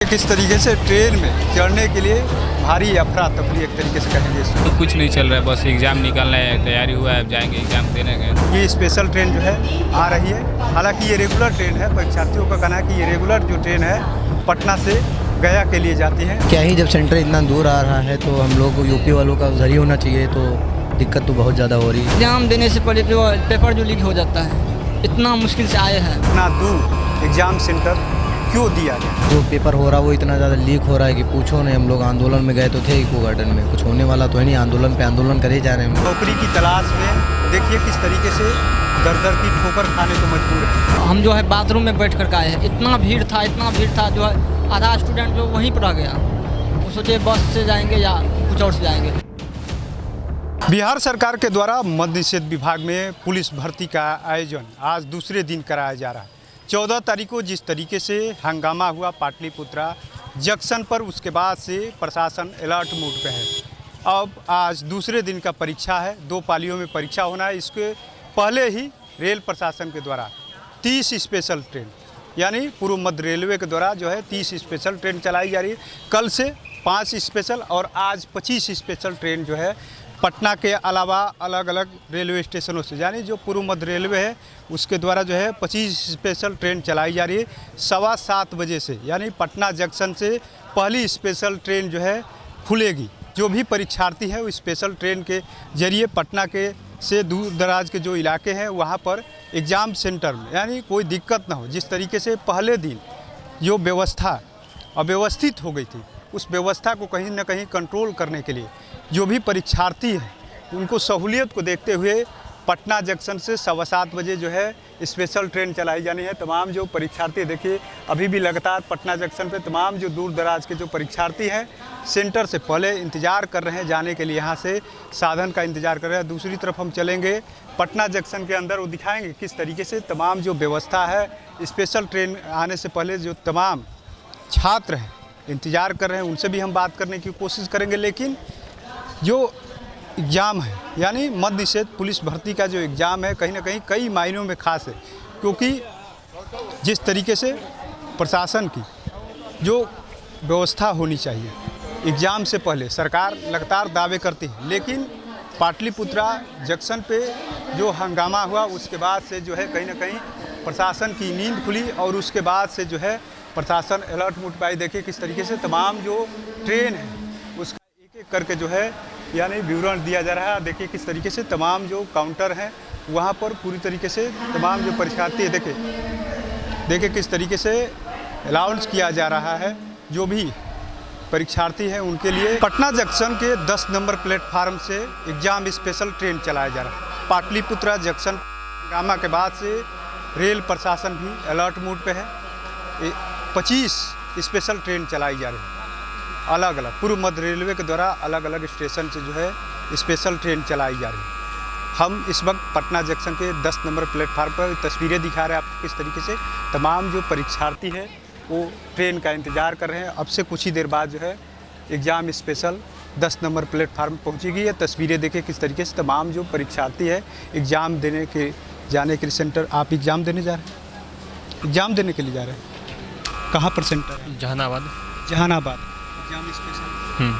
किस तरीके से ट्रेन में चढ़ने के लिए भारी अफरा तफरी एक तरीके से कहेंगे इसको। तो कुछ नहीं चल रहा है, बस एग्ज़ाम निकलना है, तैयारी हुआ है, अब जाएंगे एग्ज़ाम देने गए। ये स्पेशल ट्रेन जो है आ रही है, हालांकि ये रेगुलर ट्रेन है। परीक्षार्थियों का कहना है कि ये रेगुलर जो ट्रेन है पटना से गया के लिए जाती है। क्या ही जब सेंटर इतना दूर आ रहा है तो हम लोग यूपी वालों का उधर ही होना चाहिए, तो दिक्कत तो बहुत ज़्यादा हो रही है। एग्जाम देने से पहले जो पेपर जो लीक हो जाता है, इतना मुश्किल से आए हैं। इतना दूर एग्जाम सेंटर क्यों दिया गया? जो पेपर हो रहा है वो इतना ज़्यादा लीक हो रहा है कि पूछो नहीं। हम लोग आंदोलन में गए तो थे इको गार्डन में, कुछ होने वाला तो है नहीं, आंदोलन पे आंदोलन करे जा रहे हैं। नौकरी की तलाश में देखिए किस तरीके से दर दर की ठोकर खाने को मजबूर है। हम जो है बाथरूम में बैठ कर आए हैं, इतना भीड़ था जो है आधा स्टूडेंट जो वहीं पर रह गया। वो सोचे बस से जाएंगे या कुछ और से जाएंगे। बिहार सरकार के द्वारा मद्य निषेध विभाग में पुलिस भर्ती का आयोजन आज दूसरे दिन कराया जा रहा है। 14 तारीख को जिस तरीके से हंगामा हुआ पाटलिपुत्रा जंक्शन पर, उसके बाद से प्रशासन अलर्ट मोड पे है। अब आज दूसरे दिन का परीक्षा है, 2 पालियों में परीक्षा होना है। इसके पहले ही रेल प्रशासन के द्वारा 30 स्पेशल ट्रेन, यानी पूर्व मध्य रेलवे के द्वारा जो है 30 स्पेशल ट्रेन चलाई जा रही है। कल से 5 स्पेशल और आज 25 स्पेशल ट्रेन जो है पटना के अलावा अलग अलग रेलवे स्टेशनों से, यानी जो पूर्व मध्य रेलवे है उसके द्वारा जो है 25 स्पेशल ट्रेन चलाई जा रही है। 7:15 बजे से, यानी पटना जंक्शन से पहली स्पेशल ट्रेन जो है खुलेगी। जो भी परीक्षार्थी है वो स्पेशल ट्रेन के जरिए पटना के से दूर दराज के जो इलाके हैं वहाँ पर एग्ज़ाम सेंटर में, यानी कोई दिक्कत ना हो। जिस तरीके से पहले दिन जो व्यवस्था अव्यवस्थित हो गई थी, उस व्यवस्था को कहीं ना कहीं कंट्रोल करने के लिए जो भी परीक्षार्थी हैं उनको सहूलियत को देखते हुए पटना जंक्शन से 7:15 बजे जो है स्पेशल ट्रेन चलाई जानी है। तमाम जो परीक्षार्थी देखिए अभी भी लगातार पटना जंक्शन पे तमाम जो दूर दराज के जो परीक्षार्थी हैं सेंटर से पहले इंतज़ार कर रहे हैं जाने के लिए, यहाँ से साधन का इंतज़ार कर रहे हैं। दूसरी तरफ हम चलेंगे पटना जंक्शन के अंदर, वो दिखाएँगे किस तरीके से तमाम जो व्यवस्था है स्पेशल ट्रेन आने से पहले जो तमाम छात्र हैं इंतज़ार कर रहे हैं, उनसे भी हम बात करने की कोशिश करेंगे। लेकिन जो एग्ज़ाम है, यानी मद्य निषेध पुलिस भर्ती का जो एग्ज़ाम है, कहीं ना कहीं कई मायनों में खास है, क्योंकि जिस तरीके से प्रशासन की जो व्यवस्था होनी चाहिए एग्ज़ाम से पहले सरकार लगातार दावे करती है, लेकिन पाटलिपुत्रा जंक्शन पे जो हंगामा हुआ उसके बाद से जो है कहीं ना कहीं प्रशासन की नींद खुली और उसके बाद से जो है प्रशासन अलर्ट मोड पे आई। देखिए किस तरीके से तमाम जो ट्रेन है उसका एक एक करके जो है यानी विवरण दिया जा रहा है। देखिए किस तरीके से तमाम जो काउंटर हैं वहाँ पर पूरी तरीके से तमाम जो परीक्षार्थी है देखिए किस तरीके से अलाउंस किया जा रहा है। जो भी परीक्षार्थी हैं उनके लिए पटना जंक्शन के 10 नंबर प्लेटफार्म से एग्ज़ाम स्पेशल ट्रेन चलाया जा रहा है। पाटलिपुत्रा जंक्शन हंगामा के बाद से रेल प्रशासन भी अलर्ट मोड पे है। 25 स्पेशल ट्रेन चलाई जा रही है, अलग अलग पूर्व मध्य रेलवे के द्वारा अलग अलग स्टेशन से जो है स्पेशल ट्रेन चलाई जा रही है। हम इस वक्त पटना जंक्शन के 10 नंबर प्लेटफार्म पर तस्वीरें दिखा रहे हैं आपको किस तरीके से तमाम जो परीक्षार्थी हैं वो ट्रेन का इंतज़ार कर रहे हैं। अब से कुछ ही देर बाद जो है एग्ज़ाम स्पेशल 10 नंबर प्लेटफार्म पहुँचेगी। ये तस्वीरें देखें किस तरीके से तमाम जो परीक्षार्थी है एग्ज़ाम देने के जाने के लिए सेंटर। आप एग्ज़ाम देने जा रहे हैं, एग्ज़ाम देने के लिए जा रहे हैं, कहाँ पर सेंटर है? जहानाबाद। एग्जाम स्पेशल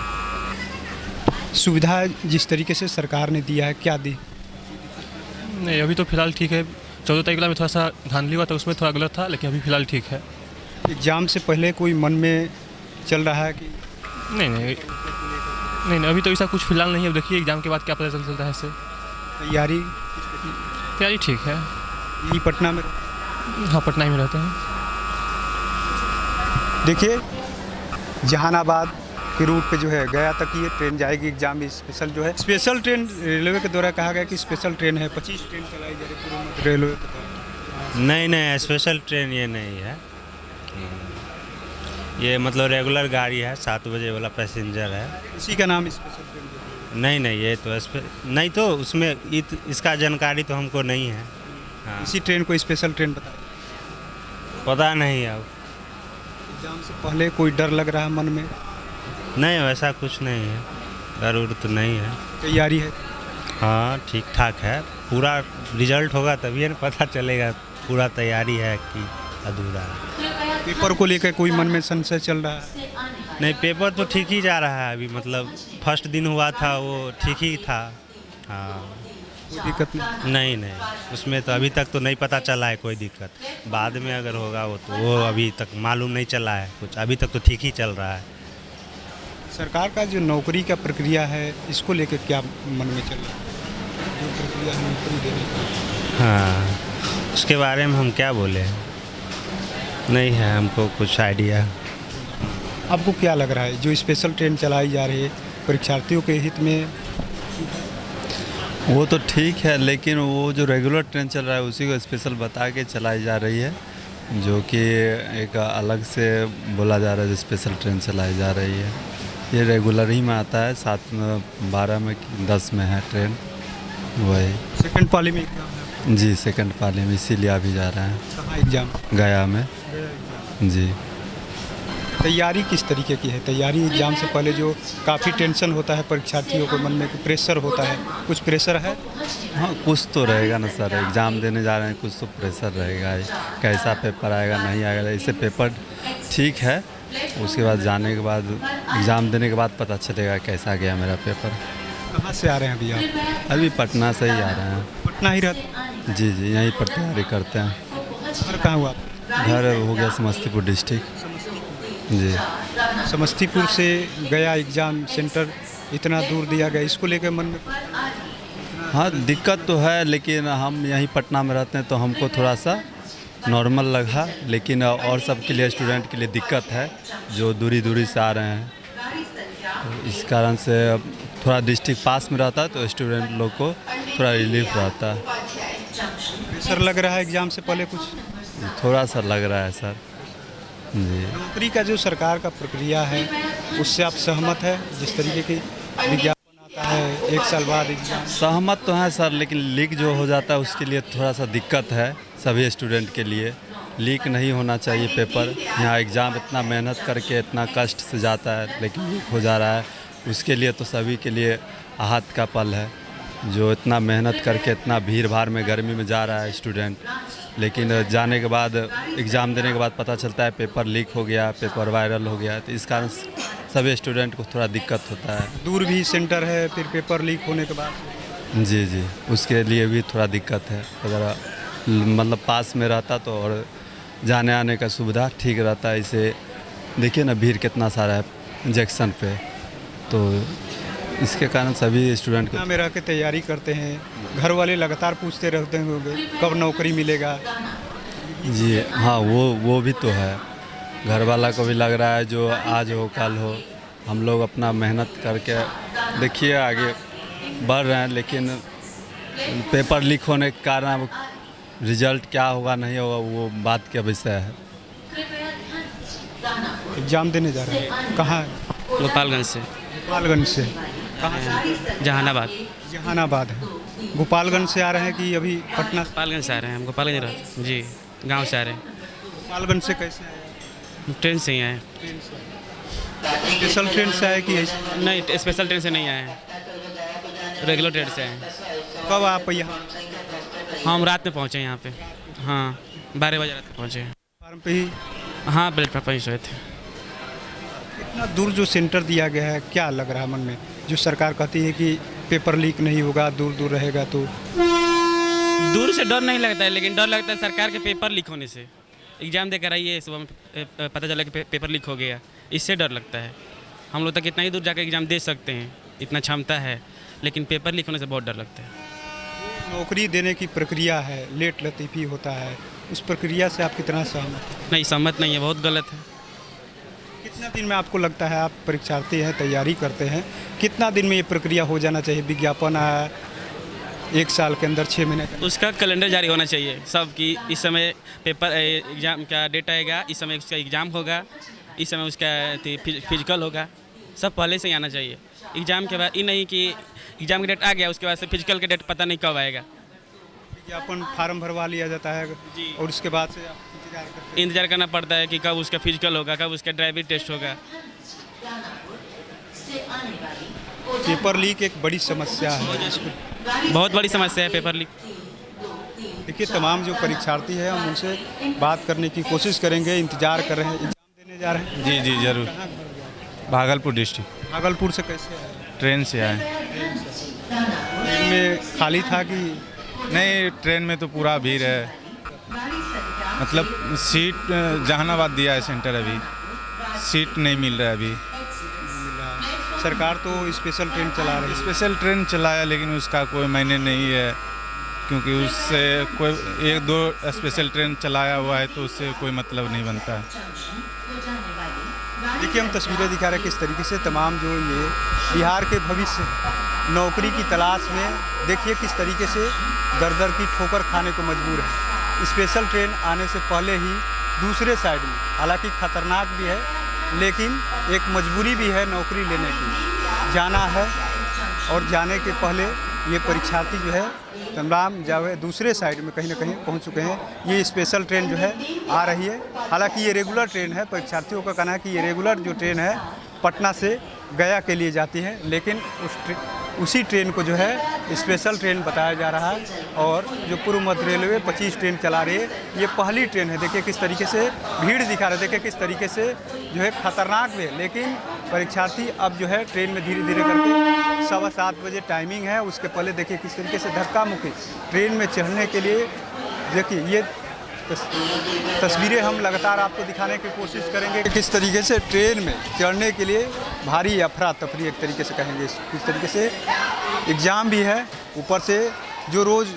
सुविधा जिस तरीके से सरकार ने दिया है, क्या दी? नहीं, अभी तो फ़िलहाल ठीक है। 14 तारीख में थोड़ा सा धांधली हुआ था, उसमें थोड़ा गलत था, लेकिन अभी फ़िलहाल ठीक है। एग्ज़ाम से पहले कोई मन में चल रहा है कि नहीं, अभी तो ऐसा कुछ फ़िलहाल नहीं है। देखिए एग्ज़ाम के बाद क्या पता चलता है इससे। तैयारी ठीक है। यही पटना में? हाँ, पटना ही में रहते हैं। देखिए जहानाबाद के रूट पे जो है गया तक ये ट्रेन जाएगी एग्ज़ाम स्पेशल जो है। स्पेशल ट्रेन रेलवे के द्वारा कहा गया कि स्पेशल ट्रेन है, 25 ट्रेन चलाई जा रही है पूर्व मध्य रेलवे के द्वारा। नहीं, स्पेशल ट्रेन ये नहीं है। ये मतलब रेगुलर गाड़ी है, 7 बजे वाला पैसेंजर है। इसी का नाम स्पेशल ट्रेन? नहीं, ये तो नहीं, तो उसमें इसका जानकारी तो हमको नहीं है। हाँ। इसी ट्रेन को स्पेशल ट्रेन पता नहीं अब। एग्ज़ाम से पहले कोई डर लग रहा है मन में? नहीं, वैसा कुछ नहीं है, डर उड़ तो नहीं है। तैयारी है? हाँ, ठीक ठाक है। पूरा रिजल्ट होगा तभी न पता चलेगा पूरा तैयारी है कि अधूरा है। पेपर को लेकर कोई मन में संशय चल रहा है? नहीं, पेपर तो ठीक ही जा रहा है अभी, मतलब फर्स्ट दिन हुआ था वो ठीक ही था। हाँ, कोई दिक्कत नहीं? नहीं नहीं, उसमें तो अभी तक तो नहीं पता चला है कोई दिक्कत। बाद में अगर होगा वो अभी तक मालूम नहीं चला है कुछ, अभी तक तो ठीक ही चल रहा है। सरकार का जो नौकरी का प्रक्रिया है इसको लेकर क्या मन में चल रहा है, जो प्रक्रिया है नौकरी देने की? हाँ, उसके बारे में हम क्या बोले, नहीं है हमको कुछ आइडिया। आपको क्या लग रहा है जो स्पेशल ट्रेन चलाई जा रही है परीक्षार्थियों के हित में? वो तो ठीक है, लेकिन वो जो रेगुलर ट्रेन चल रहा है उसी को स्पेशल बता के चलाई जा रही है, जो कि एक अलग से बोला जा रहा है जो स्पेशल ट्रेन चलाई जा रही है। ये रेगुलर ही में आता है, 7 में 12 में 10 में है ट्रेन वही। सेकंड पाली में एग्जाम है? जी, सेकंड पाली में, इसीलिए अभी जा रहे हैं। कहाँ एग्जाम? गया में। जी। तैयारी किस तरीके की है? तैयारी एग्जाम से पहले जो काफ़ी टेंशन होता है परीक्षार्थियों को मन में, प्रेशर होता है, कुछ प्रेशर है? हाँ, कुछ तो रहेगा ना सर, एग्ज़ाम देने जा रहे हैं, कुछ तो प्रेशर रहेगा ही। कैसा पेपर आएगा नहीं आएगा, इससे पेपर ठीक है, उसके बाद जाने के बाद एग्ज़ाम देने के बाद पता चलेगा कैसा गया मेरा पेपर। कहाँ से आ रहे हैं अभी आप? अभी पटना से ही आ रहे हैं। पटना ही रहते? जी जी, यहीं पर तैयारी करते हैं। घर कहाँ हुआ? घर हो गया समस्तीपुर डिस्ट्रिक्ट। जी। समस्तीपुर से गया एग्ज़ाम सेंटर इतना दूर दिया गया, इसको लेकर मन में? हाँ, दिक्कत तो है, लेकिन हम यहीं पटना में रहते हैं तो हमको थोड़ा सा नॉर्मल लगा, लेकिन और सब के लिए, स्टूडेंट के लिए दिक्कत है जो दूरी दूरी से आ रहे हैं, तो इस कारण से थोड़ा डिस्ट्रिक्ट पास में रहता है तो स्टूडेंट लोग को थोड़ा रिलीफ रहता है। प्रेशर लग रहा है एग्ज़ाम से पहले कुछ? थोड़ा सा लग रहा है सर। जी। नौकरी का जो सरकार का प्रक्रिया है उससे आप सहमत है? जिस तरीके की विज्ञापन आता है 1 साल बाद एग्जाम? सहमत तो है सर, लेकिन लीक जो हो जाता है उसके लिए थोड़ा सा दिक्कत है सभी स्टूडेंट के लिए। लीक नहीं होना चाहिए पेपर। यहाँ एग्ज़ाम इतना मेहनत करके इतना कष्ट से जाता है, लेकिन लीक हो जा रहा है, उसके लिए तो सभी के लिए आहत का पल है। जो इतना मेहनत करके इतना भीड़ भाड़ में गर्मी में जा रहा है स्टूडेंट, लेकिन जाने के बाद एग्ज़ाम देने के बाद पता चलता है पेपर लीक हो गया, पेपर वायरल हो गया, तो इस कारण सभी स्टूडेंट को थोड़ा दिक्कत होता है। दूर भी सेंटर है, फिर पेपर लीक होने के बाद? जी जी, उसके लिए भी थोड़ा दिक्कत है। अगर मतलब पास में रहता तो और जाने आने का सुविधा ठीक रहता है। इसे देखिए ना, भीड़ कितना सारा है जंक्शन पे, तो इसके कारण सभी स्टूडेंट को में रह के तैयारी करते हैं। घर वाले लगातार पूछते रहते होंगे कब नौकरी मिलेगा? जी हाँ, वो भी तो है। घर वाला को भी लग रहा है जो आज हो कल हो। हम लोग अपना मेहनत करके देखिए आगे बढ़ रहे हैं, लेकिन पेपर लीक होने के कारण अब रिजल्ट क्या होगा नहीं होगा वो बात का विषय है। एग्जाम देने जा रहे हैं, कहाँ? गोपालगंज से। गोपालगंज से? कहाँ से? जहानाबाद। जहानाबाद है। गोपालगंज से आ रहे हैं कि अभी पटना? गोपालगंज से आ रहे हैं हम, गोपालगंज रहते जी, गांव से आ रहे हैं। गोपालगंज से कैसे आए? ट्रेन से ही आए। स्पेशल ट्रेन से आए कि ऐसे? नहीं, स्पेशल ट्रेन से नहीं आए हैं, रेगुलर ट्रेन से आए हैं। कब आप यहाँ? हम रात में पहुँचे यहाँ पे। हाँ, 12 बजे रात में पहुँचे। फार्म पे ही? हाँ, प्लेटफॉर्म पर ही सोए थे। इतना दूर जो सेंटर दिया गया है, क्या लग रहा है मन में? जो सरकार कहती है कि पेपर लीक नहीं होगा, दूर दूर रहेगा, तो दूर से डर नहीं लगता है, लेकिन डर लगता है सरकार के पेपर लीक होने से। एग्ज़ाम देकर आइए, सुबह में पता चला कि पेपर लीक हो गया, इससे डर लगता है। हम लोग तक कितना ही दूर जाकर एग्ज़ाम दे सकते हैं, इतना क्षमता है, लेकिन पेपर लीक होने से बहुत डर लगता है। नौकरी देने की प्रक्रिया है, लेट लतीफ़ी होता है, उस प्रक्रिया से आप कितना सहमत हैं? नहीं, सहमत नहीं है, बहुत गलत है। कितना दिन में आपको लगता है, आप परीक्षार्थी हैं, तैयारी करते हैं, कितना दिन में ये प्रक्रिया हो जाना चाहिए? विज्ञापन आया 1 साल के अंदर 6 महीने का, उसका कैलेंडर जारी होना चाहिए सब कि इस समय पेपर एग्ज़ाम का डेट आएगा, इस समय उसका एग्ज़ाम होगा, इस समय उसका फिजिकल होगा, सब पहले से ही आना चाहिए। एग्ज़ाम के बाद ये नहीं कि एग्ज़ाम का डेट आ गया उसके बाद से फिजिकल का डेट पता नहीं कब आएगा। विज्ञापन फार्म भरवा लिया जाता है और उसके बाद से आप इंतज़ार करना पड़ता है कि कब उसका फिजिकल होगा, कब उसका ड्राइविंग टेस्ट होगा। पेपर लीक एक बड़ी समस्या है, बहुत बड़ी समस्या है पेपर लीक। देखिए तमाम जो परीक्षार्थी हैं हम उनसे बात करने की कोशिश करेंगे, इंतजार कर रहे हैं, एग्जाम देने जा रहे हैं। जी जी ज़रूर। भागलपुर डिस्ट्रिक्ट। भागलपुर से कैसे आए? ट्रेन से आए। ट्रेन में खाली था कि नहीं, ट्रेन में तो पूरा भीड़ है, मतलब सीट जहानाबाद दिया है सेंटर, अभी सीट नहीं मिल रहा है अभी। सरकार तो स्पेशल ट्रेन चला रही है। स्पेशल ट्रेन चलाया लेकिन उसका कोई मायने नहीं है, क्योंकि उससे कोई 1-2 स्पेशल ट्रेन चलाया हुआ है तो उससे कोई मतलब नहीं बनता है। देखिए हम तस्वीरें दिखा रहे हैं किस तरीके से तमाम जो ये बिहार के भविष्य नौकरी की तलाश में देखिए किस तरीके से दर दर की ठोकर खाने को मजबूर है। स्पेशल ट्रेन आने से पहले ही दूसरे साइड में, हालांकि खतरनाक भी है लेकिन एक मजबूरी भी है नौकरी लेने की, जाना है और जाने के पहले ये परीक्षार्थी जो है तमाम जो है दूसरे साइड में कहीं ना कहीं पहुंच चुके हैं। ये स्पेशल ट्रेन जो है आ रही है, हालांकि ये रेगुलर ट्रेन है। परीक्षार्थियों का कहना है कि ये रेगुलर जो ट्रेन है पटना से गया के लिए जाती है, लेकिन उसी ट्रेन को जो है स्पेशल ट्रेन बताया जा रहा है। और जो पूर्व मध्य रेलवे 25 ट्रेन चला रही है, ये पहली ट्रेन है। देखिए किस तरीके से भीड़ दिखा रहे, देखिए किस तरीके से जो है खतरनाक भी है, लेकिन परीक्षार्थी अब जो है ट्रेन में धीरे धीरे करके 7:15 बजे टाइमिंग है, उसके पहले देखिए किस तरीके से धक्का मुक्की ट्रेन में चढ़ने के लिए। देखिए ये तस्वीरें हम लगातार आपको दिखाने की कोशिश करेंगे किस तरीके से ट्रेन में चढ़ने के लिए भारी अफरा तफरी एक तरीके से कहेंगे। किस तरीके से एग्ज़ाम भी है, ऊपर से जो रोज़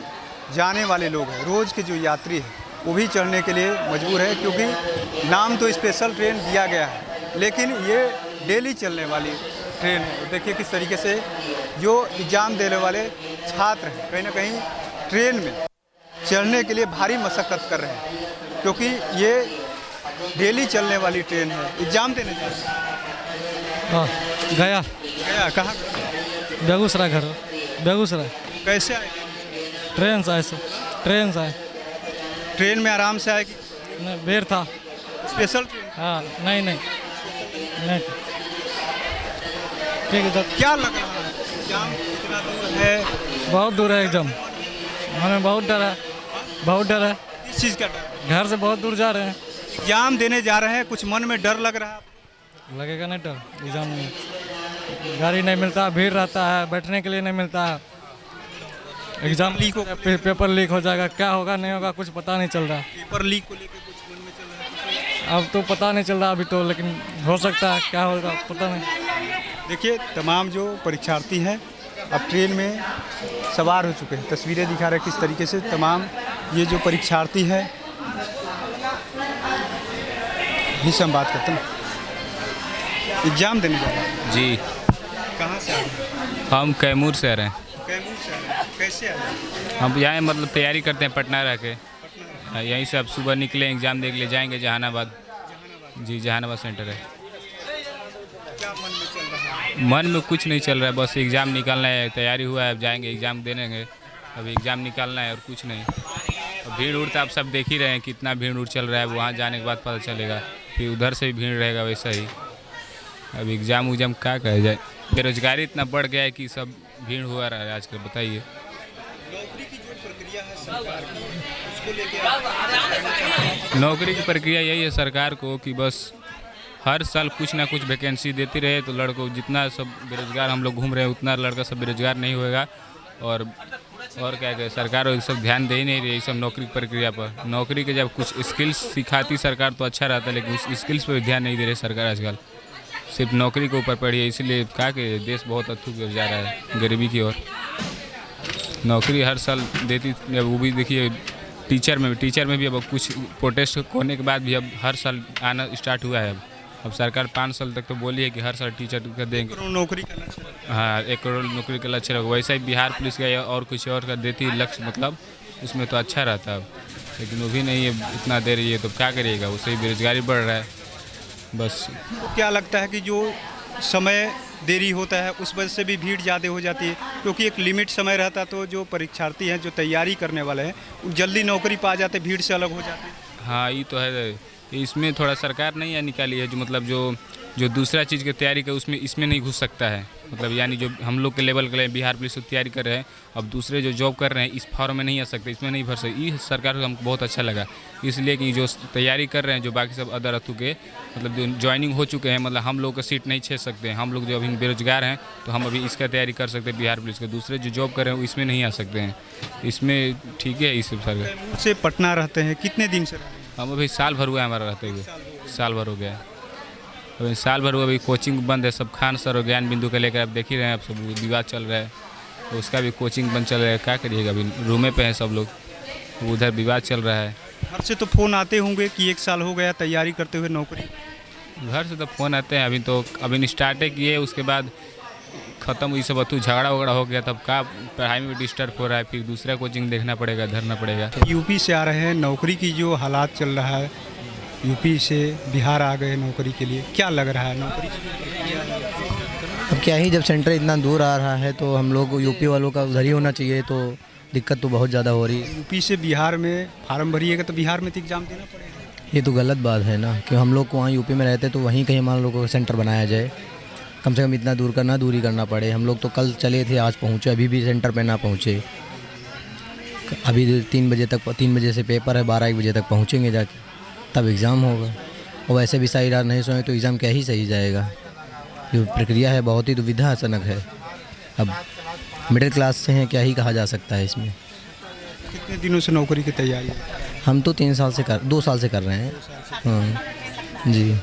जाने वाले लोग हैं, रोज़ के जो यात्री हैं वो भी चढ़ने के लिए मजबूर है, क्योंकि नाम तो स्पेशल ट्रेन दिया गया है लेकिन ये डेली चलने वाली ट्रेन है। देखिए किस तरीके से जो एग्ज़ाम देने वाले छात्र हैं कहीं ना कहीं ट्रेन में चढ़ने के लिए भारी मशक्क़त कर रहे हैं, क्योंकि ये डेली चलने वाली ट्रेन है। एग्ज़ाम देने जा रहे हैं। हाँ, गया कहाँ? बेगूसराय घर, बेगूसराय। कैसे आए? ट्रेन से आए सर, ट्रेन से आए। ट्रेन में आराम से आए कि नहीं, भीड़ था। Special train? हाँ, नहीं ठीक है। तब क्या लग रहा है एग्ज़ाम कितना दूर है? बहुत दूर है एग्जाम, हमें बहुत डर है, बहुत डर है। किस चीज़ का डर? घर से बहुत दूर जा रहे हैं। एग्ज़ाम देने जा रहे हैं, कुछ मन में डर लग रहा है? लगेगा नहीं डर? एग्जाम में गाड़ी नहीं मिलता, भीड़ रहता है, बैठने के लिए नहीं मिलता है। एग्जाम लीक हो, पेपर लीक हो जाएगा, क्या होगा नहीं होगा कुछ पता नहीं चल रहा। पेपर लीक को लेकर कुछ मन में चल रहा है? अब तो पता नहीं चल रहा अभी तो, लेकिन हो सकता है, क्या होगा पता नहीं। देखिए तमाम जो परीक्षार्थी हैं अब ट्रेन में सवार हो चुके हैं। तस्वीरें दिखा रहे हैं किस तरीके से तमाम ये जो परीक्षार्थी हैं, इससे हम बात करते हैं। एग्ज़ाम देने जा रहे हैं? जी। कहाँ से आ रहे हैं? हम कैमूर से आ रहे हैं। कैमूर से आ रहे हैं। कैसे आ रहे हैं? हम यहाँ मतलब तैयारी करते हैं पटना रह के, यहीं से अब सुबह निकले एग्ज़ाम देख ले जाएंगे जहानाबाद। जी जहानाबाद सेंटर है। क्या मन में चल रहा है? मन में कुछ नहीं चल रहा है, बस एग्ज़ाम निकालना है, तैयारी हुआ है, अब जाएंगे एग्ज़ाम देने। अभी एग्ज़ाम निकालना है और कुछ नहीं। भीड़ उड़ तो आप सब देख ही रहे हैं कितना भीड़ उड़ चल रहा है, वहाँ जाने के बाद पता चलेगा, फिर उधर से भी भीड़ रहेगा वैसा ही। अब एग्ज़ाम उग्जाम क्या कहा जाए, बेरोजगारी इतना बढ़ गया है कि सब भीड़ हुआ रहा है आजकल। बताइए नौकरी की जो प्रक्रिया है सरकार की, उसको लेकर नौकरी की प्रक्रिया यही है सरकार को कि बस हर साल कुछ ना कुछ वैकेंसी देती रहे, तो लड़कों जितना सब बेरोजगार हम लोग घूम रहे हैं उतना लड़का सब बेरोजगार नहीं होएगा। और क्या कहे, सरकार ये सब ध्यान दे ही नहीं रही सब नौकरी की प्रक्रिया पर। नौकरी के जब कुछ स्किल्स सिखाती सरकार तो अच्छा रहता है, लेकिन उस स्किल्स पर ध्यान नहीं दे रही सरकार आजकल, सिर्फ नौकरी के ऊपर पड़ी है। इसलिए क्या कि देश बहुत अथू गिर जा रहा है गरीबी की ओर। नौकरी हर साल देती, अब वो भी देखिए टीचर में भी अब कुछ प्रोटेस्ट होने के बाद भी अब हर साल आना स्टार्ट हुआ है। अब सरकार 5 साल तक तो बोली है कि हर साल टीचर का देंगे। नौकरी का लक्ष्य रखा। हाँ 1 करोड़ नौकरी का लक्ष्य रखा। वैसा ही बिहार पुलिस का और कुछ और का देती लक्ष्य, मतलब उसमें तो अच्छा रहता है, लेकिन वो भी नहीं है, इतना दे रही है तो क्या करिएगा, उससे ही बेरोजगारी बढ़ रहा है बस। तो क्या लगता है कि जो समय देरी होता है उस वजह से भी भीड़ ज़्यादा हो जाती है, क्योंकि एक लिमिट समय रहता तो जो परीक्षार्थी हैं जो तैयारी करने वाले हैं जल्दी नौकरी पा जाते, भीड़ से अलग हो जाते हैं। हाँ ये तो है, इसमें थोड़ा सरकार नहीं निकाली है जो मतलब जो दूसरा चीज़ की तैयारी कर उसमें इसमें नहीं घुस सकता है, मतलब यानी जो हम लोग के लेवल के लिए बिहार पुलिस की तैयारी कर रहे हैं, अब दूसरे जो जॉब कर रहे हैं इस फॉर्म में नहीं आ सकते, इसमें नहीं भर सकते। ये सरकार को हमको बहुत अच्छा लगा, इसलिए कि जो तैयारी कर रहे हैं जो बाकी सब अदर अथु के मतलब जो ज्वाइनिंग हो चुके हैं, मतलब हम लोग का सीट नहीं छेड़ सकते हैं। हम लोग जो अभी बेरोजगार हैं तो हम अभी इसका तैयारी कर सकते हैं बिहार पुलिस के, दूसरे जो जॉब कर रहे हैं वो इसमें नहीं आ सकते हैं। इसमें ठीक है इस सरकार से पटना रहते हैं, कितने दिन से? हम अभी साल भर हुआ है हमारा रहते हुए, साल भर हो गया है। अभी साल भर हुआ, अभी कोचिंग बंद है सब। खान सर और ज्ञान बिंदु के लेकर आप देख ही रहे हैं, अब सब विवाद चल रहा है तो उसका भी कोचिंग बंद चल रहा है। क्या करिएगा, अभी रूमे पे हैं सब लोग, उधर विवाद चल रहा है। घर से तो फ़ोन आते होंगे कि 1 साल हो गया तैयारी करते हुए नौकरी? घर से तो फ़ोन आते हैं, अभी स्टार्टे किए, उसके बाद ख़त्म हुई सब अतु झगड़ा वगड़ा हो गया, तब का पढ़ाई में डिस्टर्ब हो रहा है, फिर दूसरा कोचिंग देखना पड़ेगा, धरना पड़ेगा। यूपी से आ रहे हैं, नौकरी की जो हालात चल रहा है, यूपी से बिहार आ गए नौकरी के लिए, क्या लग रहा है नौकरी? अब क्या ही, जब सेंटर इतना दूर आ रहा है तो हम लोग यूपी वालों का उधर ही होना चाहिए, तो दिक्कत तो बहुत ज़्यादा हो रही है। यूपी से बिहार में फार्म भरिएगा तो बिहार में तो एग्ज़ाम देना पड़ेगा। ये तो गलत बात है ना कि हम लोग को वहाँ यूपी में रहते तो वहीं कहीं मान लोगों को सेंटर बनाया जाए, कम से कम इतना दूर करना दूरी करना पड़े। हम लोग तो कल चले थे, आज पहुँचे, अभी भी सेंटर पे ना पहुँचे। अभी 3 बजे से पेपर है, 12-1 बजे तक पहुँचेंगे जाके, तब एग्ज़ाम होगा। और वैसे भी सही रात नहीं सोए तो एग्ज़ाम क्या ही सही जाएगा। जो प्रक्रिया है बहुत ही दुविधाजनक है। अब मिडिल क्लास से हैं, क्या ही कहा जा सकता है इसमें। कितने दिनों से नौकरी की तैयारी है? हम तो 2 साल से कर रहे हैं। हाँ जी।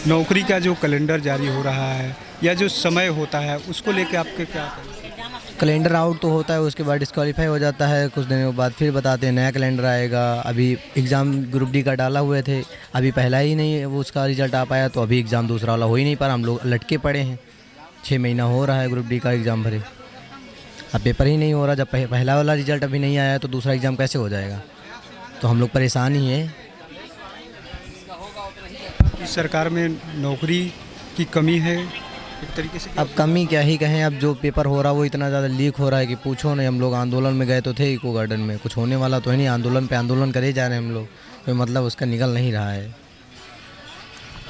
नौकरी का जो कैलेंडर जारी हो रहा है या जो समय होता है उसको लेके आपके क्या? कैलेंडर आउट तो होता है, उसके बाद डिस्क्वालीफाई हो जाता है, कुछ दिनों के बाद फिर बताते हैं नया कैलेंडर आएगा। अभी एग्ज़ाम ग्रुप डी का डाला हुए थे, अभी पहला ही नहीं वो उसका रिजल्ट आ पाया, तो अभी एग्ज़ाम दूसरा वाला हो ही नहीं पा रहा। हम लोग लटके पड़े हैं, 6 महीना हो रहा है ग्रुप डी का एग्ज़ाम भरे, अब पेपर ही नहीं हो रहा। जब पहला वाला रिजल्ट अभी नहीं आया तो दूसरा एग्ज़ाम कैसे हो जाएगा? तो हम लोग परेशान ही हैं। इस सरकार में नौकरी की कमी है एक तरीके से। अब कमी क्या ही कहें, अब जो पेपर हो रहा है वो इतना ज़्यादा लीक हो रहा है कि पूछो नहीं। हम लोग आंदोलन में गए तो थे इको गार्डन में, कुछ होने वाला तो है नहीं, आंदोलन पे आंदोलन करे जा रहे हैं हम लोग, कोई मतलब उसका निकल नहीं रहा है।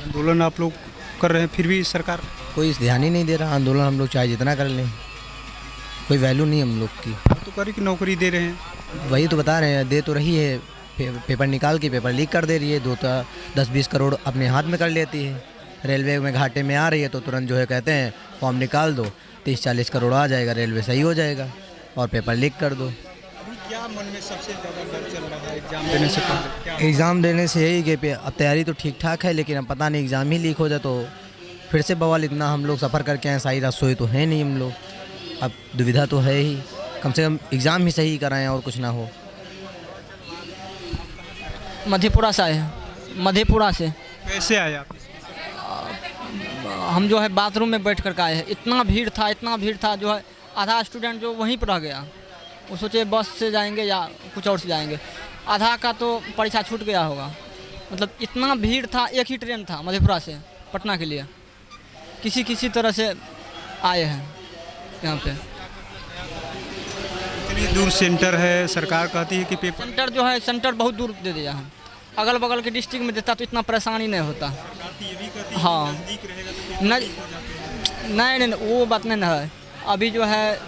आंदोलन आप लोग कर रहे हैं फिर भी सरकार कोई ध्यान ही नहीं दे रहा। आंदोलन हम लोग चाहे जितना कर लें, कोई वैल्यू नहीं हम लोग की। तो करी कि नौकरी दे रहे हैं, वही तो बता रहे हैं, दे तो रही है, पेपर निकाल के पेपर लीक कर दे रही है। 10-20 करोड़ अपने हाथ में कर लेती है। रेलवे में घाटे में आ रही है तो तुरंत जो है कहते हैं फॉर्म निकाल दो, 30-40 करोड़ आ जाएगा, रेलवे सही हो जाएगा, और पेपर लीक कर दो। अभी क्या मन में सबसे ज़्यादा डर चल रहा है एग्ज़ाम देने से पहले? एग्ज़ाम देने से यही कि अब तैयारी तो ठीक ठाक है, लेकिन अब पता नहीं एग्ज़ाम ही लीक हो जाए तो फिर से बवाल। इतना हम लोग सफ़र करके आए, सारी रात सोए तो है नहीं हम लोग, अब दुविधा तो है ही, कम से कम एग्ज़ाम ही सही कराएं और कुछ ना हो। मधेपुरा से आए हैं, मधेपुरा से। कैसे आए आप? हम जो है बाथरूम में बैठ कर आए हैं, इतना भीड़ था जो है आधा स्टूडेंट जो वहीं पर रह गया। वो सोचे बस से जाएंगे या कुछ और से जाएंगे, आधा का तो परीक्षा छूट गया होगा। मतलब इतना भीड़ था, एक ही ट्रेन था मधेपुरा से पटना के लिए, किसी तरह से आए हैं यहाँ पे। इतनी दूर सेंटर है, सरकार कहती है कि पेपर सेंटर जो है सेंटर बहुत दूर दे दिया है, अगल बगल के डिस्ट्रिक्ट में देता तो इतना परेशानी नहीं होता। हाँ नहीं वो बात नहीं है। अभी जो है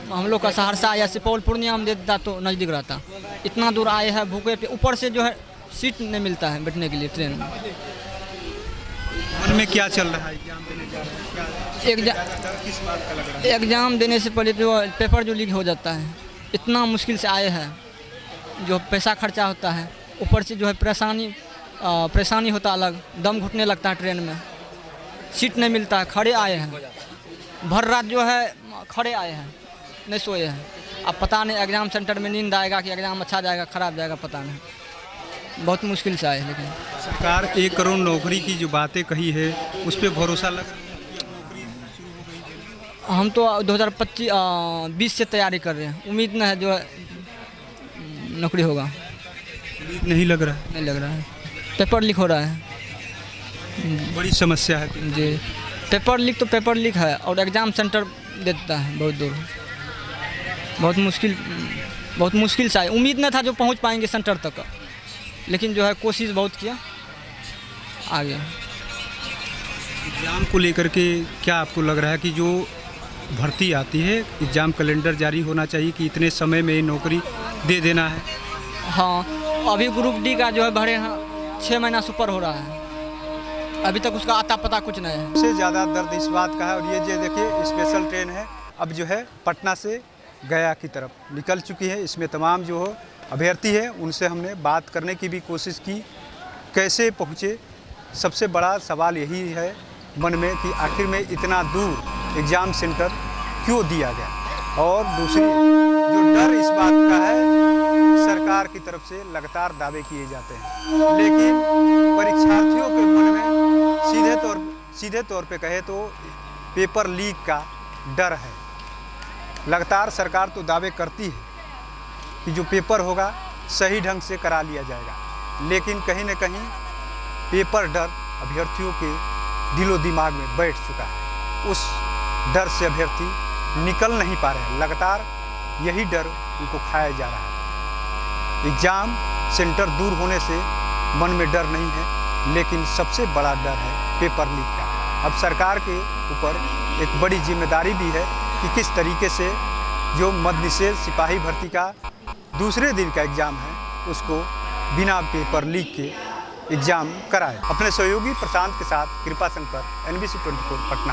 हम लोग का सहरसा या सुपौल पूर्णिया में देता तो नज़दीक रहता। इतना दूर आए हैं भूखे पे, ऊपर से जो है सीट नहीं मिलता है बैठने के लिए ट्रेन में। मन में क्या चल रहा है? एग्जाम देने जा रहे हैं, किस बात का लग रहा है? एग्ज़ाम देने से पहले जो पेपर जो लीक हो जाता है, इतना मुश्किल से आए हैं, जो पैसा खर्चा होता है, ऊपर से जो है परेशानी होता अलग, दम घुटने लगता है ट्रेन में, सीट नहीं मिलता है, खड़े आए हैं, भर रात जो है खड़े आए हैं, नहीं सोए हैं। अब पता नहीं एग्ज़ाम सेंटर में नींद आएगा कि एग्ज़ाम अच्छा जाएगा ख़राब जाएगा, पता नहीं, बहुत मुश्किल से आए। लेकिन सरकार 1 करोड़ नौकरी की जो बातें कही है उस पर भरोसा लग रहा है? हम तो 2020 से तैयारी कर रहे हैं, उम्मीद नहीं है जो है नौकरी होगा। नहीं लग रहा है? नहीं लग रहा है, पेपर लीक हो रहा है, बड़ी समस्या है जी। पेपर लीक है और एग्ज़ाम सेंटर देता है बहुत दूर, बहुत मुश्किल से आए। उम्मीद नहीं था जो पहुंच पाएंगे सेंटर तक, लेकिन जो है कोशिश बहुत किया, आ गया। एग्ज़ाम को लेकर के क्या आपको लग रहा है कि जो भर्ती आती है, एग्ज़ाम कैलेंडर जारी होना चाहिए कि इतने समय में नौकरी दे देना है? हाँ, अभी ग्रुप डी का जो है भरे हैं 6 महीना से ऊपर हो रहा है, अभी तक उसका आता पता कुछ नहीं है। सबसे ज़्यादा दर्द इस बात का है, और ये जो देखिए स्पेशल ट्रेन है अब जो है पटना से गया की तरफ निकल चुकी है। इसमें तमाम जो अभ्यर्थी है उनसे हमने बात करने की भी कोशिश की, कैसे पहुँचे। सबसे बड़ा सवाल यही है मन में कि आखिर में इतना दूर एग्ज़ाम सेंटर क्यों दिया गया। और दूसरी जो डर इस बात का है, सरकार की तरफ से लगातार दावे किए जाते हैं, लेकिन परीक्षार्थियों के मन में सीधे तौर पे कहे तो पेपर लीक का डर है। लगातार सरकार तो दावे करती है कि जो पेपर होगा सही ढंग से करा लिया जाएगा, लेकिन कहीं न कहीं पेपर डर अभ्यर्थियों के दिलो दिमाग में बैठ चुका है। उस डर से अभ्यर्थी निकल नहीं पा रहे हैं, लगातार यही डर उनको खाया जा रहा है। एग्ज़ाम सेंटर दूर होने से मन में डर नहीं है, लेकिन सबसे बड़ा डर है पेपर लीक का। अब सरकार के ऊपर एक बड़ी जिम्मेदारी भी है कि किस तरीके से जो मद्य निषेध सिपाही भर्ती का दूसरे दिन का एग्ज़ाम है उसको बिना पेपर लीक के एग्ज़ाम कराए। अपने सहयोगी प्रशांत के साथ कृपा शंकर, NBC 24 पटना।